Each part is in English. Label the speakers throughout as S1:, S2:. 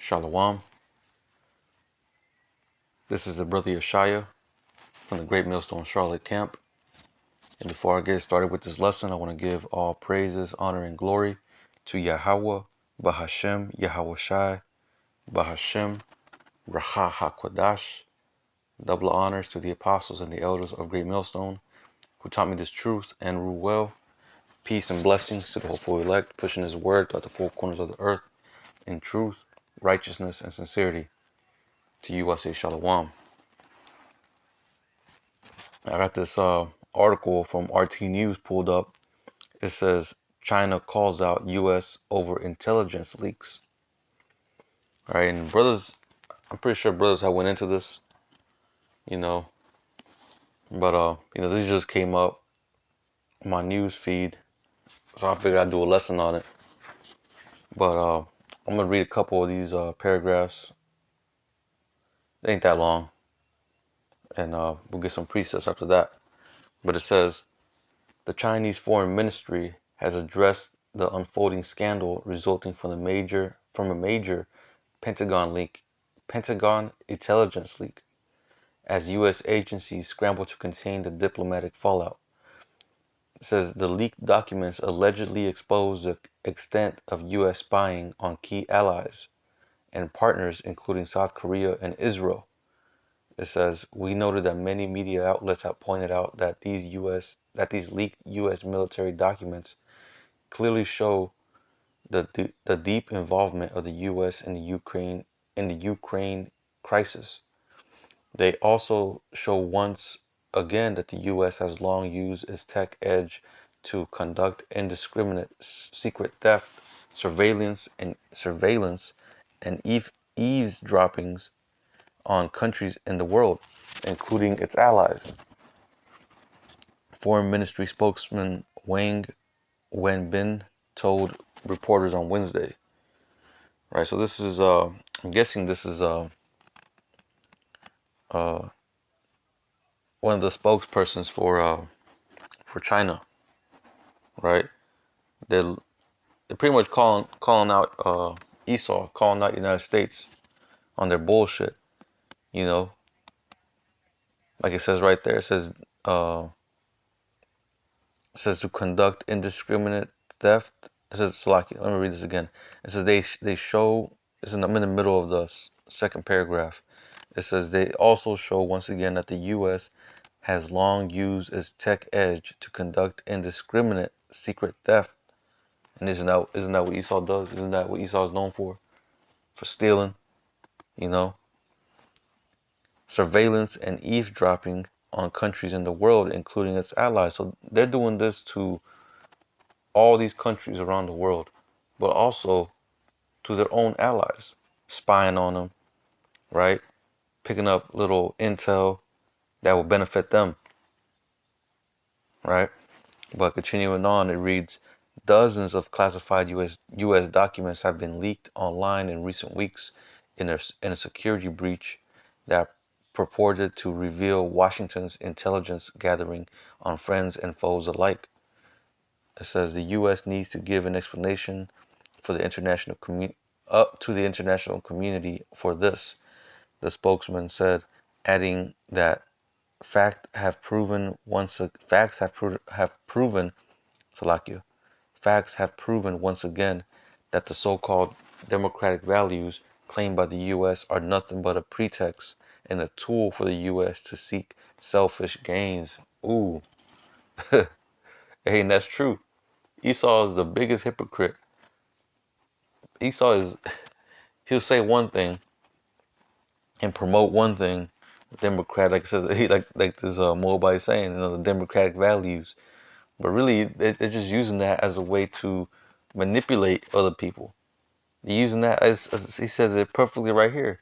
S1: Shalom. This is the brother Yeshaya from the Great Millstone Charlotte Camp. And before I get started with this lesson, I want to give all praises, honor, and glory to Yahweh, Bahashem, Yahweh Shai, Bahashem, Raha HaKodash. Double honors to the apostles and the elders of Great Millstone who taught me this truth and rule well. Peace and blessings to the hopeful elect, pushing his word throughout the four corners of the earth in truth, righteousness, and sincerity. To you I say Shalom. I got this article from RT News pulled up. It says China calls out U.S. over intelligence leaks. All right, and brothers, I'm pretty sure brothers have went into this, but this just came up on my news feed, so I figured I'd do a lesson on it. But I'm gonna read a couple of these paragraphs. It ain't that long, and we'll get some precepts after that. But it says the Chinese Foreign Ministry has addressed the unfolding scandal resulting from a major Pentagon intelligence leak, as U.S. agencies scramble to contain the diplomatic fallout. It says the leaked documents allegedly expose the extent of U.S. spying on key allies and partners, including South Korea and Israel. It says we noted that many media outlets have pointed out that these leaked U.S. military documents clearly show the deep involvement of the U.S. in the Ukraine crisis. They also show once again that the U.S. has long used its tech edge to conduct indiscriminate secret theft, surveillance, and eavesdroppings on countries in the world, including its allies. Foreign Ministry spokesman Wang Wenbin told reporters on Wednesday. Right, so this is I'm guessing this is one of the spokespersons for China, right? They're pretty much calling out Esau, calling out United States on their bullshit, like it says right there. It says to conduct indiscriminate theft. It says Salaki. Let me read this again. It says they show. I'm in the middle of the second paragraph. It says they also show once again that the U.S. has long used its tech edge to conduct indiscriminate secret theft. And isn't that what Esau does? Isn't that what Esau is known for? For stealing, surveillance and eavesdropping on countries in the world, including its allies. So they're doing this to all these countries around the world, but also to their own allies, spying on them, right? Picking up little intel that will benefit them, right? But continuing on, it reads, dozens of classified U.S. documents have been leaked online in recent weeks in a security breach that purported to reveal Washington's intelligence gathering on friends and foes alike. It says the U.S. needs to give an explanation for the international to the international community for this, the spokesman said, adding that facts have proven once again that the so-called democratic values claimed by the U.S. are nothing but a pretext and a tool for the U.S. to seek selfish gains. Ooh. Hey, and that's true. Esau is the biggest hypocrite. He'll say one thing and promote one thing, democratic, says like this Moabite saying, the democratic values. But really, they're just using that as a way to manipulate other people. They're using that as he says it perfectly right here.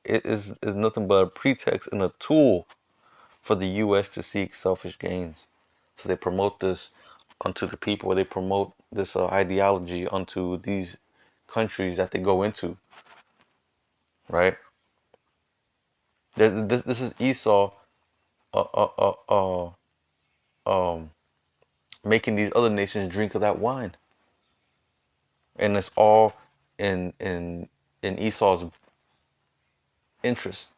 S1: It is nothing but a pretext and a tool for the U.S. to seek selfish gains. So they promote this onto the people, or they promote this ideology onto these countries that they go into, right? This is Esau making these other nations drink of that wine, and it's all in in Esau's interest.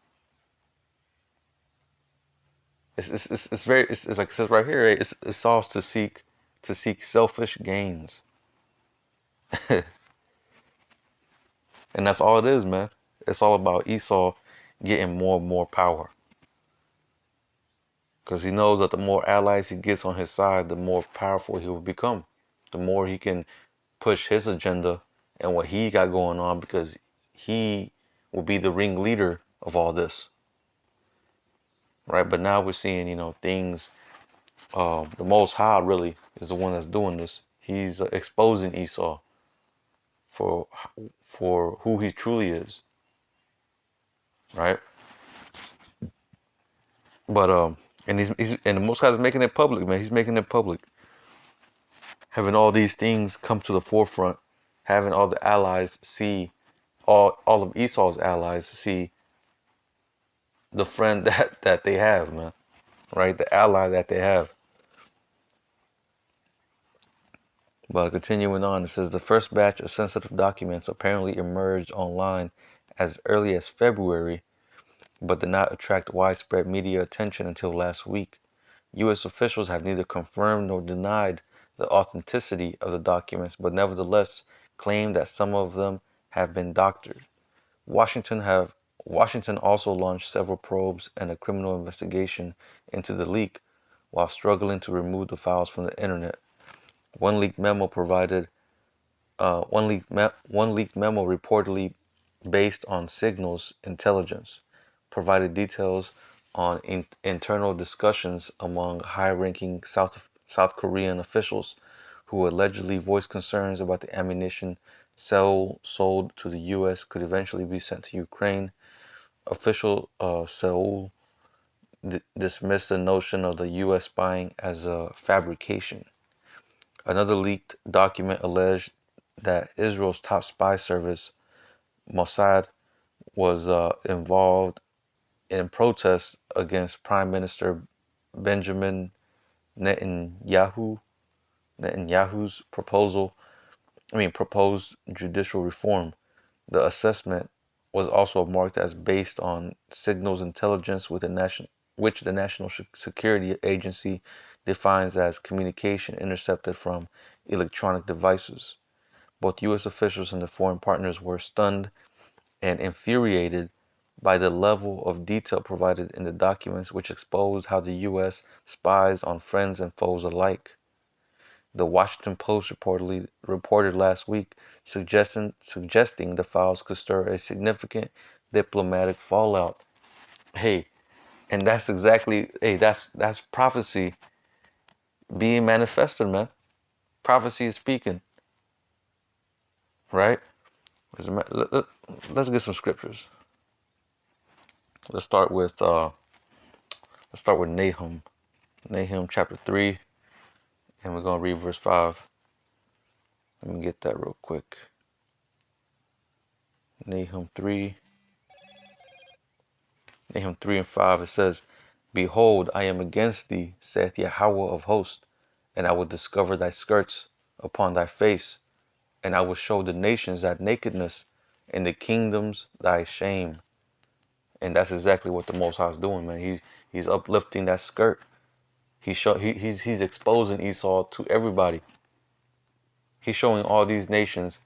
S1: It's very it's like it says right here. It's Esau's to seek selfish gains, and that's all it is, man. It's all about Esau getting more and more power, because he knows that the more allies he gets on his side, the more powerful he will become. The more he can push his agenda and what he got going on, because he will be the ringleader of all this, right? But now we're seeing, things. The Most High really is the one that's doing this. He's exposing Esau for for who he truly is, right? But and he's and the Most High is making it public, man. He's making it public, having all these things come to the forefront, having all the allies see, all of Esau's allies see the friend that they have, man, right? The ally that they have. But continuing on, it says the first batch of sensitive documents apparently emerged online as early as February, but did not attract widespread media attention until last week. U.S. officials have neither confirmed nor denied the authenticity of the documents, but nevertheless claimed that some of them have been doctored. Washington also launched several probes and a criminal investigation into the leak, while struggling to remove the files from the internet. One leaked memo provided one leaked memo reportedly based on signals intelligence provided details on internal discussions among high-ranking South Korean officials who allegedly voiced concerns about the ammunition sold to the U.S. could eventually be sent to Ukraine. Official Seoul dismissed the notion of the U.S. spying as a fabrication. Another leaked document alleged that Israel's top spy service, Mossad, was involved in protests against Prime Minister Benjamin Netanyahu's proposed judicial reform. The assessment was also marked as based on signals intelligence which the National Security Agency defines as communication intercepted from electronic devices. Both U.S. officials and the foreign partners were stunned and infuriated by the level of detail provided in the documents, which exposed how the U.S. spies on friends and foes alike. The Washington Post reported last week, suggesting the files could stir a significant diplomatic fallout. Hey, and that's exactly, that's prophecy being manifested, man. Prophecy is speaking, right? Let's get some scriptures. Let's start with Nahum. Nahum chapter 3, and we're gonna read verse 5. Let me get that real quick. Nahum 3. Nahum 3 and 5, it says, Behold, I am against thee, saith Yahweh of hosts, and I will discover thy skirts upon thy face, and I will show the nations thy nakedness, and the kingdoms thy shame. And that's exactly what the Most High is doing, man. He's uplifting that skirt. He's exposing Esau to everybody. He's showing all these nations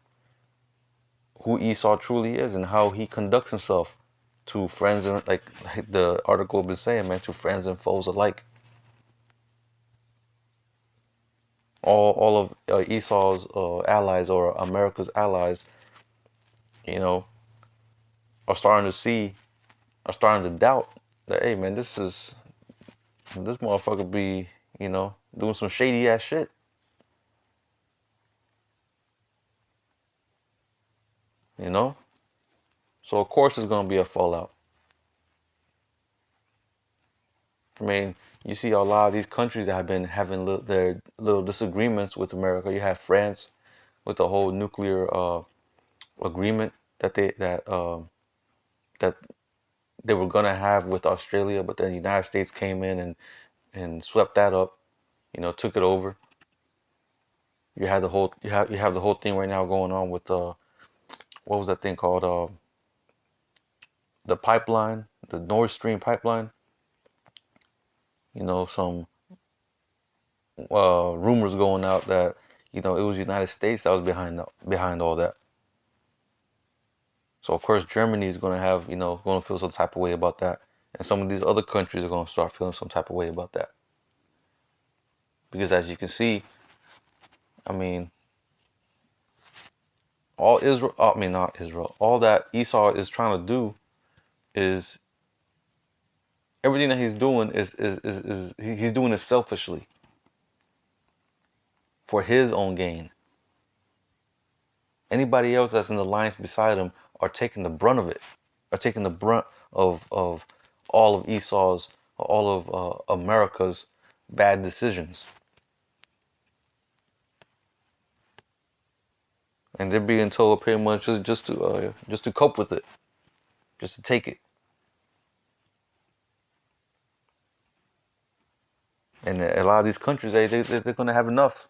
S1: who Esau truly is and how he conducts himself to friends and like the article been saying, man, to friends and foes alike. All of Esau's allies or America's allies, you know, are starting to doubt that, hey, man, this motherfucker be, doing some shady ass shit, you know. So of course it's gonna be a fallout. I mean, you see a lot of these countries that have been having their little disagreements with America. You have France with the whole nuclear agreement that they were gonna have with Australia, but then the United States came in and swept that up. Took it over. You have the whole thing right now going on with what was that thing called? The pipeline, the Nord Stream pipeline. You know, some rumors going out that it was the United States that was behind all that. So of course Germany is going to have going to feel some type of way about that, and some of these other countries are going to start feeling some type of way about that, because as you can see, I mean, all Israel, I mean not Israel, all that Esau is trying to do is everything that he's doing is he's doing it selfishly for his own gain. Anybody else that's in the alliance beside him are taking the brunt of it, are taking the brunt of all of Esau's, all of America's bad decisions, and they're being told pretty much just to cope with it, just to take it. And a lot of these countries, they're gonna have enough.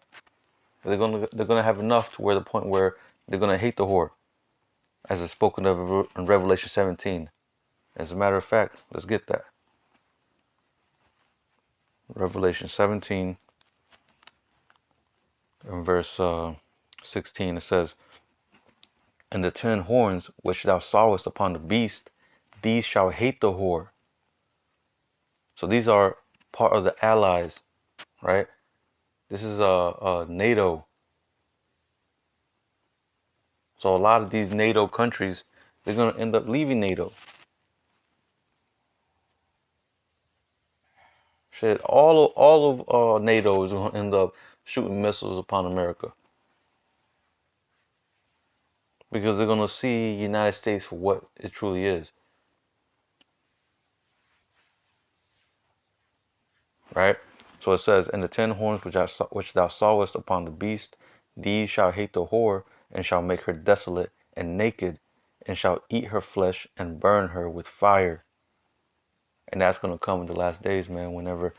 S1: They're gonna have enough to where the point where they're gonna hate the whore, as is spoken of in Revelation 17. As a matter of fact, let's get that. Revelation 17, in verse 16, it says, "And the 10 horns which thou sawest upon the beast, these shall hate the whore." So these are part of the allies, right? This is NATO. So a lot of these NATO countries, they're going to end up leaving NATO. Shit, all of NATO is going to end up shooting missiles upon America, because they're going to see United States for what it truly is, right? So it says, "And the 10 horns which thou sawest upon the beast, these shall hate the whore, and shall make her desolate and naked, and shall eat her flesh and burn her with fire." And that's going to come in the last days, man, whenever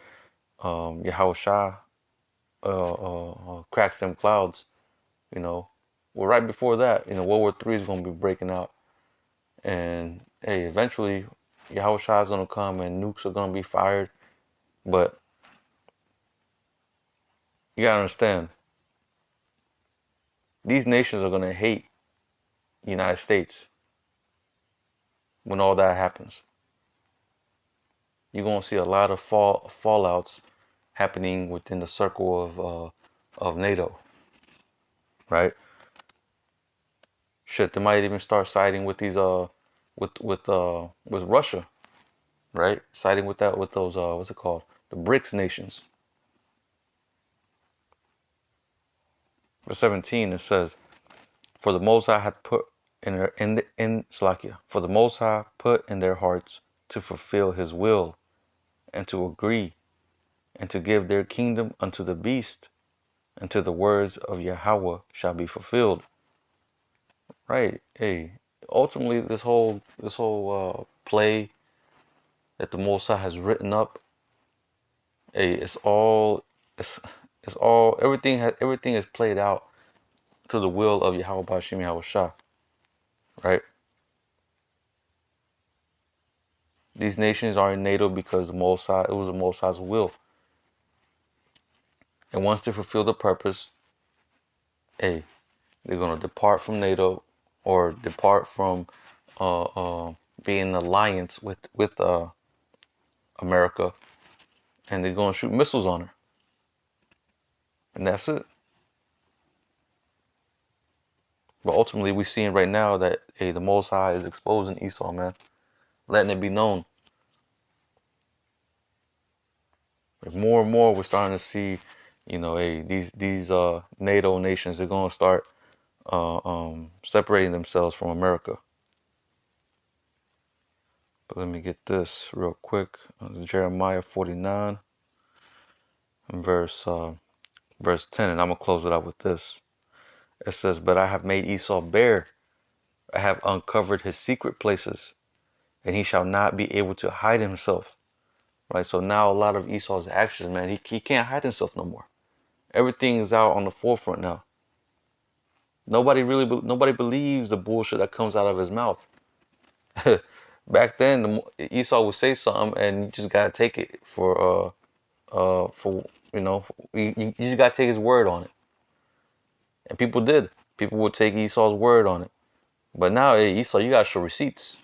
S1: Yahweh Shah cracks them clouds, Well, right before that, World War III is going to be breaking out. And, hey, eventually, Yahweh Shah is going to come and nukes are going to be fired. But you got to understand, these nations are going to hate the United States when all that happens. You're going to see a lot of fallouts happening within the circle of NATO, right? Shit, they might even start siding with these with Russia, right? Siding with those what's it called? The BRICS nations. Verse 17, it says, "For the Most High hath put in Slakia, for the Most High put in their hearts to fulfill His will, and to agree, and to give their kingdom unto the beast, until the words of Yahweh shall be fulfilled." Right? Hey, ultimately, this whole play that the Most High has written up, hey, it's all everything is played out to the will of Yahweh Bashim Yahweh Shah, right? These nations are in NATO because it was the Most High's will. And once they fulfill the purpose, hey, they're gonna depart from NATO, or depart from being in alliance with America, and they're gonna shoot missiles on her, and that's it. But ultimately, we're seeing right now that, hey, the Most High is exposing Esau, man, letting it be known. Like, more and more, we're starting to see, hey, these NATO nations, they're gonna start separating themselves from America. But let me get this real quick. Jeremiah 49, verse 10, and I'm gonna close it out with this. It says, "But I have made Esau bare; I have uncovered his secret places, and he shall not be able to hide himself." Right. So now a lot of Esau's actions, man, he can't hide himself no more. Everything is out on the forefront now. Nobody believes the bullshit that comes out of his mouth. Back then, Esau would say something, and you just gotta take it for you just gotta take his word on it. And people did. People would take Esau's word on it. But now, hey, Esau, you gotta show receipts.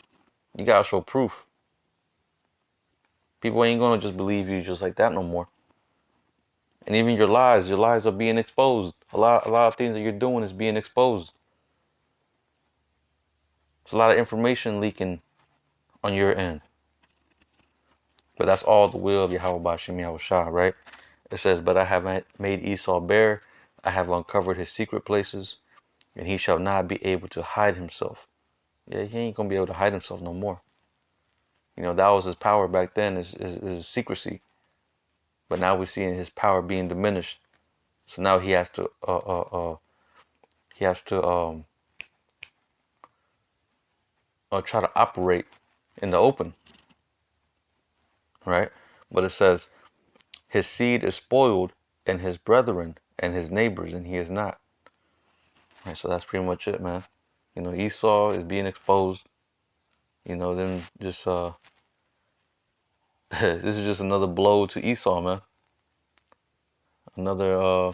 S1: You gotta show proof. People ain't gonna just believe you just like that no more. And even your lies are being exposed. A lot of things that you're doing is being exposed. There's a lot of information leaking on your end. But that's all the will of Yahweh Bashim Yahushua, right? It says, but I have made Esau bare, I have uncovered his secret places, and he shall not be able to hide himself. Yeah, he ain't gonna be able to hide himself no more. You know, that was his power back then, is secrecy. But now we're seeing his power being diminished. So now he has to try to operate in the open, right? But it says his seed is spoiled, and his brethren and his neighbors, and he is not. Right, so that's pretty much it, man. You know, Esau is being exposed. You know, then just this is just another blow to Esau, man. Another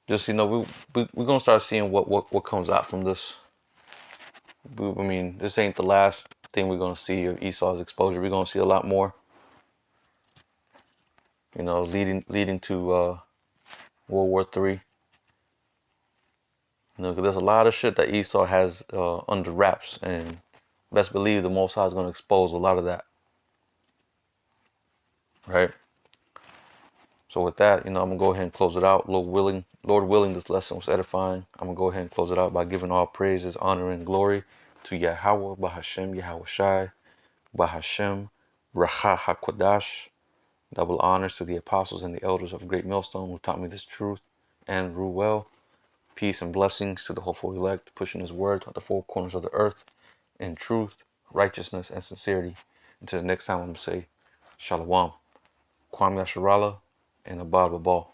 S1: just, you know, we're gonna start seeing what comes out from this. I mean, this ain't the last thing we're gonna see of Esau's exposure. We're gonna see a lot more. You know, leading to World War III. You know, 'cause there's a lot of shit that Esau has under wraps, and best believe the Most High is gonna expose a lot of that. Right. So with that, you know, I'm gonna go ahead and close it out. Lord willing, this lesson was edifying. I'm gonna go ahead and close it out by giving all praises, honor, and glory to Yahweh, Bahashem, Yahweh Shai, Bahashem, Racha HaKodash. Double honors to the apostles and the elders of Great Millstone who taught me this truth and rule well. Peace and blessings to the hopeful elect, pushing his word to the four corners of the earth in truth, righteousness, and sincerity. Until the next time, I'm gonna say Shalom, Kwam Yasharala, and Abad Babal.